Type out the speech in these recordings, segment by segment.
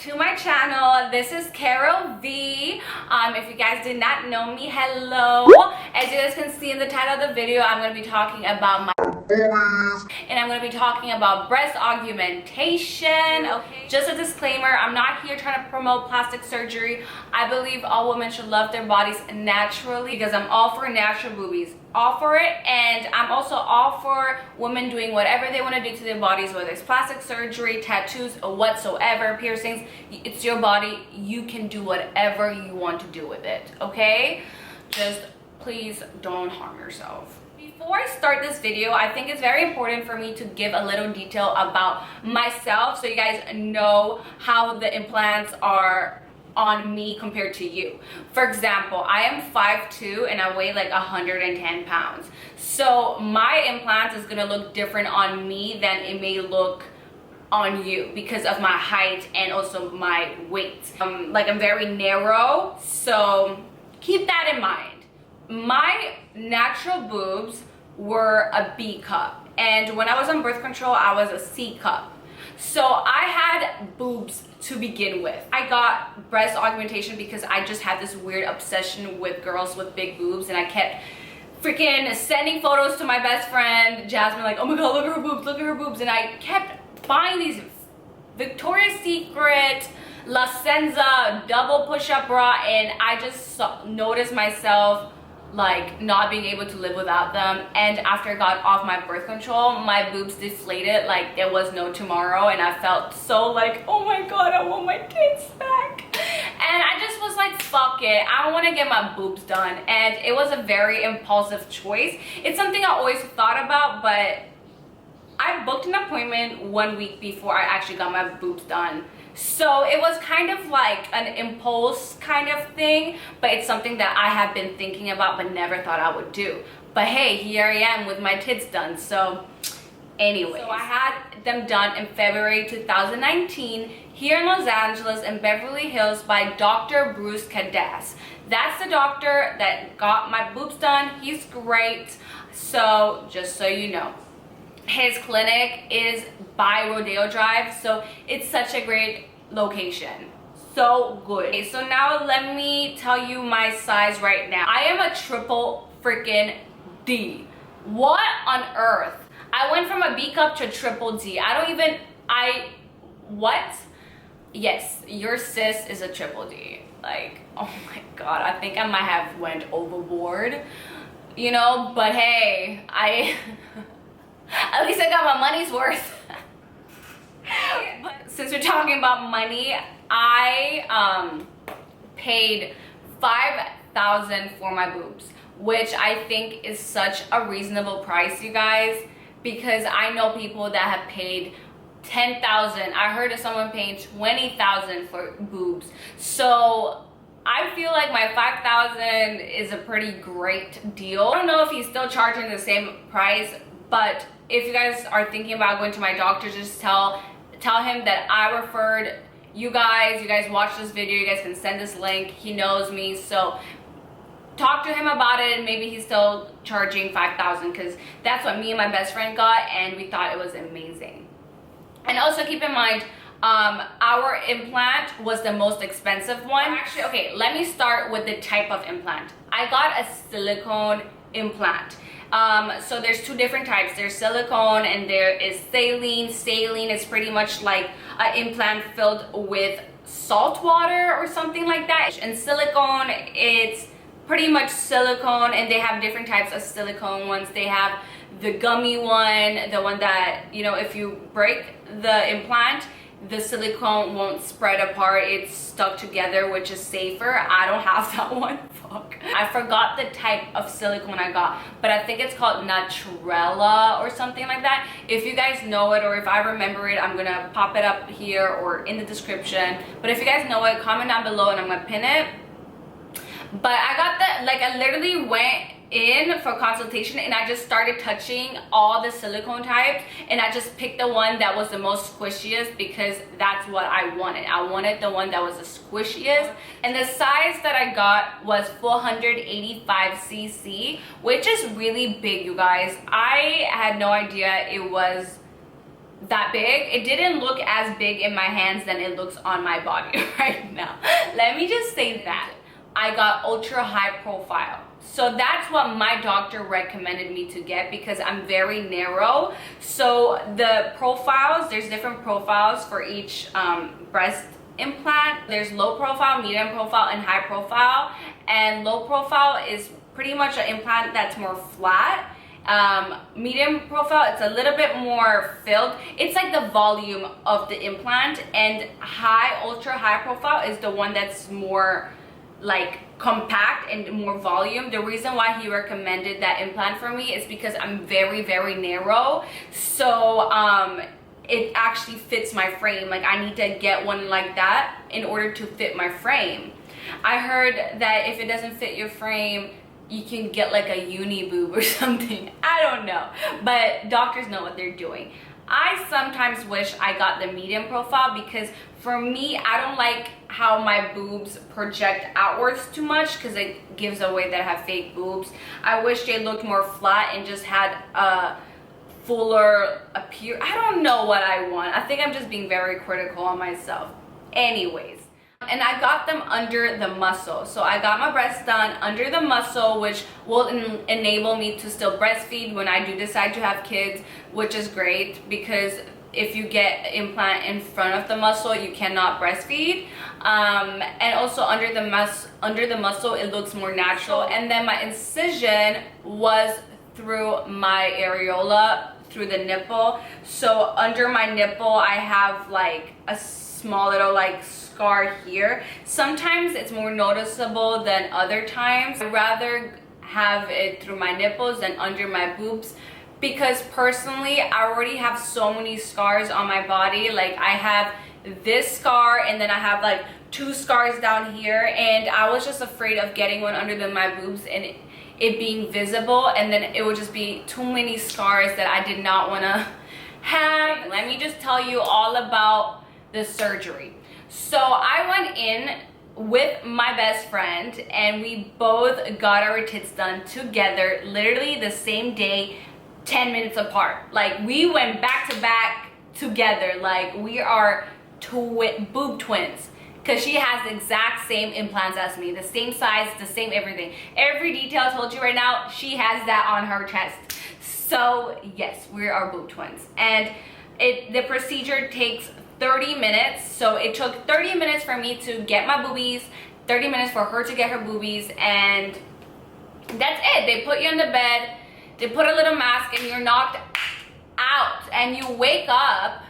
to my channel. This is Carol V. If you guys did not know me, hello. As you guys can see in the title of the video, I'm going to be talking about my boobies, and I'm going to be talking about breast augmentation. Okay, just a disclaimer, I'm not here trying to promote plastic surgery. I believe all women should love their bodies naturally, because I'm all for natural boobies, all for it. And I'm also all for women doing whatever they want to do to their bodies, whether it's plastic surgery, tattoos, or whatsoever, piercings. It's your body, you can do whatever you want to do with it, okay? Just please don't harm yourself. Before I start this video, I think it's very important for me to give a little detail about myself, so you guys know how the implants are on me compared to you. For example, I am 5'2" and I weigh like 110 pounds. So my implants is gonna look different on me than it may look on you because of my height and also my weight. Like, I'm very narrow, so keep that in mind. My natural boobs were a B cup, and when I was on birth control, I was a C cup. So I had boobs to begin with. I got breast augmentation because I just had this weird obsession with girls with big boobs, and I kept freaking sending photos to my best friend Jasmine, like, oh my god, look at her boobs, look at her boobs. And I kept buying these Victoria's Secret La Senza double push-up bra, and I just noticed myself like not being able to live without them. And after I got off my birth control, my boobs deflated like there was no tomorrow, and I felt so like, oh my god, I want my tits back. And I just was like, fuck it, I want to get my boobs done. And it was a very impulsive choice. It's something I always thought about, but I booked an appointment 1 week before I actually got my boobs done. So it was kind of like an impulse kind of thing, but it's something that I have been thinking about but never thought I would do. But hey, here I am with my tits done. So anyway, so I had them done in February 2019 here in Los Angeles in Beverly Hills by Dr. Bruce Cadas. That's the doctor that got my boobs done. He's great. So just so you know, his clinic is by Rodeo Drive, so it's such a great location. So good. Okay, so now let me tell you my size right now. I am a triple freaking D. What on earth? I went from a B cup to triple D. What? Yes, your sis is a triple D. Like, oh my god, I think I might have went overboard, you know, but hey, at least I got my money's worth. But since we're talking about money, I paid $5,000 for my boobs, which I think is such a reasonable price, you guys, because I know people that have paid $10,000. I heard of someone paying $20,000 for boobs. So I feel like my $5,000 is a pretty great deal. I don't know if he's still charging the same price, but if you guys are thinking about going to my doctor, just tell him that I referred you guys. You guys watch this video, you guys can send this link. He knows me, so talk to him about it, and maybe he's still charging $5,000, because that's what me and my best friend got, and we thought it was amazing. And also keep in mind, our implant was the most expensive one. Actually, okay, let me start with the type of implant. I got a silicone implant. So there's two different types. There's silicone and there is saline. Saline is pretty much like an implant filled with salt water or something like that. And silicone, it's pretty much silicone, and they have different types of silicone ones. They have the gummy one, the one that, you know, if you break the implant, the silicone won't spread apart, it's stuck together, which is safer. I don't have that one. Fuck, I forgot the type of silicone I got, but I think it's called Naturella or something like that. If you guys know it, or if I remember it, I'm gonna pop it up here or in the description. But if you guys know it, comment down below and I'm gonna pin it. But I got the, like, I literally went in for consultation and I just started touching all the silicone types, and I just picked the one that was the most squishiest because that's what I wanted. I wanted the one that was the squishiest, and the size that I got was 485cc, which is really big, you guys. I had no idea it was that big. It didn't look as big in my hands than it looks on my body right now. Let me just say that. I got ultra high profile. So that's what my doctor recommended me to get because I'm very narrow. So the profiles, there's different profiles for each breast implant. There's low profile, medium profile, and high profile. And low profile is pretty much an implant that's more flat. Medium profile, it's a little bit more filled. It's like the volume of the implant. And high, ultra high profile is the one that's more like compact and more volume. The reason why he recommended that implant for me is because I'm very, very narrow. So it actually fits my frame. Like I need to get one like that in order to fit my frame. I heard that if it doesn't fit your frame, you can get like a uni boob or something. I don't know, but doctors know what they're doing. I sometimes wish I got the medium profile because for me, I don't like how my boobs project outwards too much because it gives away that I have fake boobs. I wish they looked more flat and just had a fuller appear. I don't know what I want. I think I'm just being very critical on myself. Anyways. And I got them under the muscle. So I got my breasts done under the muscle, which will enable me to still breastfeed when I do decide to have kids, which is great because if you get implant in front of the muscle, you cannot breastfeed. And also under the muscle, it looks more natural. And then my incision was through my areola, through the nipple. So under my nipple, I have like a small little like scar here. Sometimes it's more noticeable than other times. I'd rather have it through my nipples than under my boobs because personally I already have so many scars on my body. Like I have this scar and then I have like 2 scars down here, and I was just afraid of getting one under my boobs and it being visible, and then it would just be too many scars that I did not want to have. Let me just tell you all about the surgery. So I went in with my best friend and we both got our tits done together, literally the same day, 10 minutes apart. Like we went back to back together. Like we are boob twins because she has the exact same implants as me, the same size, the same everything. Every detail I told you right now, she has that on her chest. So yes, we are boob twins. And the procedure takes 30 minutes. So it took 30 minutes for me to get my boobies, 30 minutes for her to get her boobies, and that's it. They put you in the bed, they put a little mask, and you're knocked out. And you wake up,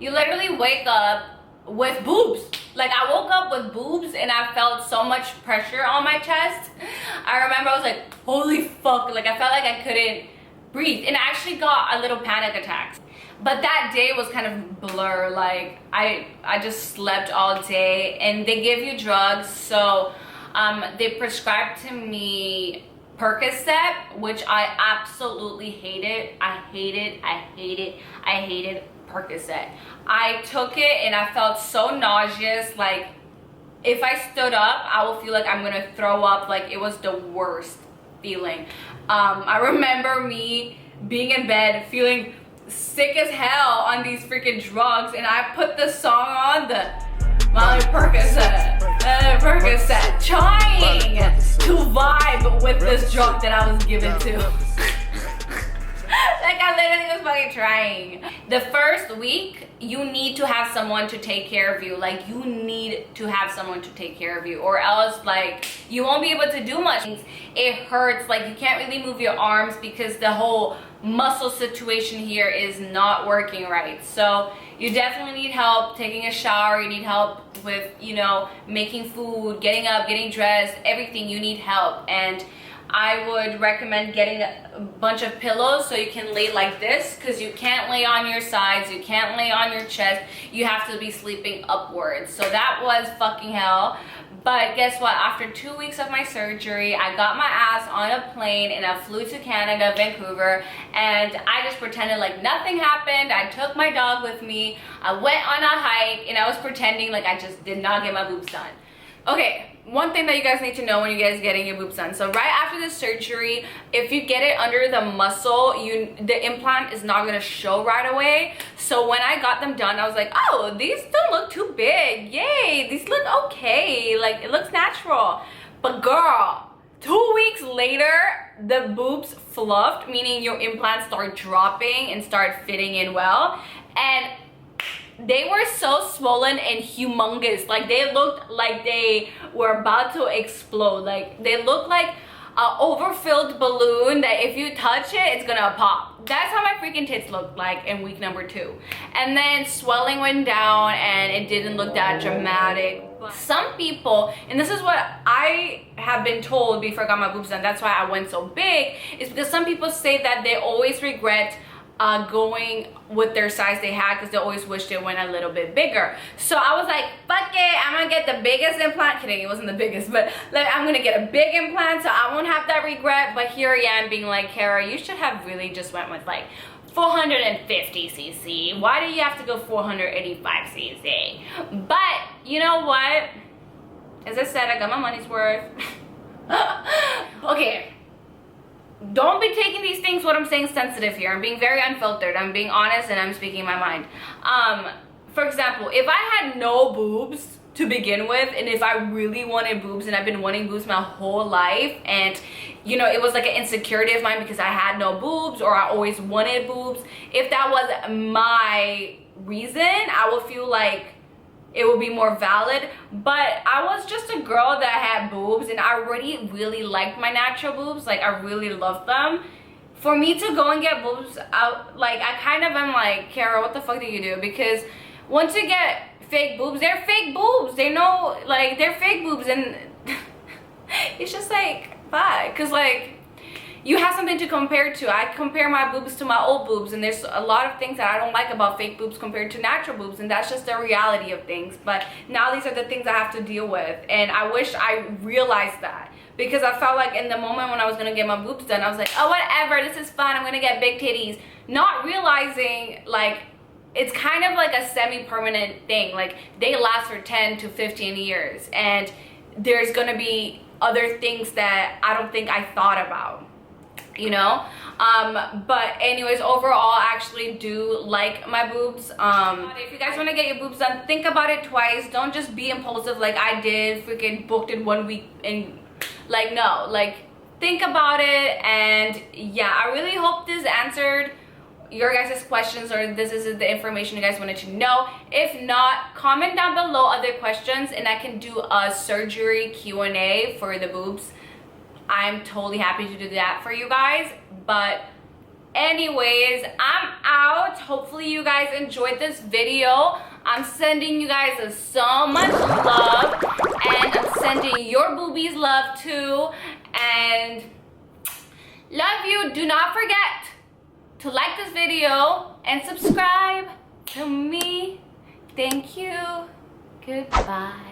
you literally wake up with boobs. Like I woke up with boobs and I felt so much pressure on my chest. I remember I was like, holy fuck. Like I felt like I couldn't breathe, and I actually got a little panic attack. But that day was kind of blur. Like I just slept all day, and they give you drugs. So they prescribed to me Percocet, which I absolutely hated. I hated Percocet. I took it and I felt so nauseous. Like if I stood up, I will feel like I'm gonna throw up. Like it was the worst feeling. I remember me being in bed feeling sick as hell on these freaking drugs, and I put the song on, the Molly Percocet, trying to vibe with this drug that I was given to. Like I literally was fucking trying. The first week, you need to have someone to take care of you. Like you need to have someone to take care of you, or else like you won't be able to do much. It hurts. Like you can't really move your arms because the whole muscle situation here is not working right. So you definitely need help taking a shower. You need help with, you know, making food, getting up, getting dressed, everything. You need help. And I would recommend getting a bunch of pillows so you can lay like this, because you can't lay on your sides, you can't lay on your chest, you have to be sleeping upwards. So that was fucking hell. But guess what? After 2 weeks of my surgery, I got my ass on a plane and I flew to Canada, Vancouver, and I just pretended like nothing happened. I took my dog with me, I went on a hike, and I was pretending like I just did not get my boobs done. Okay, one thing that you guys need to know when you guys getting your boobs done. So right after the surgery, if you get it under the muscle, the implant is not gonna show right away. So when I got them done, I was like, oh, these don't look too big. Yay, these look okay. Like, it looks natural. But girl, 2 weeks later, the boobs fluffed, meaning your implants start dropping and start fitting in well. And they were so swollen and humongous. Like, they looked like they were about to explode. Like, they looked like an overfilled balloon that if you touch it, it's gonna pop. That's how my freaking tits looked like in week number 2. And then swelling went down and it didn't look that dramatic. But some people, and this is what I have been told before I got my boobs done, that's why I went so big, is because some people say that they always regret going with their size they had because they always wish they went a little bit bigger. So I was like, fuck it, I'm gonna get the biggest implant. Kidding, it wasn't the biggest, but like, I'm gonna get a big implant so I won't have that regret. But here I am being like, Kara, you should have really just went with like 450 cc. Why do you have to go 485 cc? But you know what, as I said, I got my money's worth. Okay, don't be taking these things, what I'm saying, sensitive here. I'm being very unfiltered. I'm being honest and I'm speaking my mind. For example, if I had no boobs to begin with, and if I really wanted boobs, and I've been wanting boobs my whole life, and you know, it was like an insecurity of mine because I had no boobs or I always wanted boobs, if that was my reason, I would feel like it would be more valid. But I was just a girl that had boobs and I already really liked my natural boobs. Like, I really loved them. For me to go and get boobs out, like, I kind of am like, Kara, what the fuck do you do? Because once you get fake boobs, they're fake boobs. They know, like, they're fake boobs, and it's just like, fuck. Because like, you have something to compare to. I compare my boobs to my old boobs, and there's a lot of things that I don't like about fake boobs compared to natural boobs, and that's just the reality of things. But now these are the things I have to deal with, and I wish I realized that, because I felt like in the moment when I was gonna get my boobs done, I was like, oh, whatever, this is fun, I'm gonna get big titties, not realizing like it's kind of like a semi-permanent thing. Like, they last for 10 to 15 years, and there's gonna be other things that I don't think I thought about, you know. But anyways, overall, I actually do like my boobs. If you guys want to get your boobs done, think about it twice. Don't just be impulsive like I did, freaking booked in 1 week, and like, no, like, think about it. And yeah, I really hope this answered your guys' questions, or this is the information you guys wanted to know. If not, comment down below other questions and I can do a surgery Q&A for the boobs. I'm totally happy to do that for you guys. But anyways, I'm out. Hopefully you guys enjoyed this video. I'm sending you guys so much love, and I'm sending your boobies love too, and love you. Do not forget to like this video and subscribe to me. Thank you. Goodbye.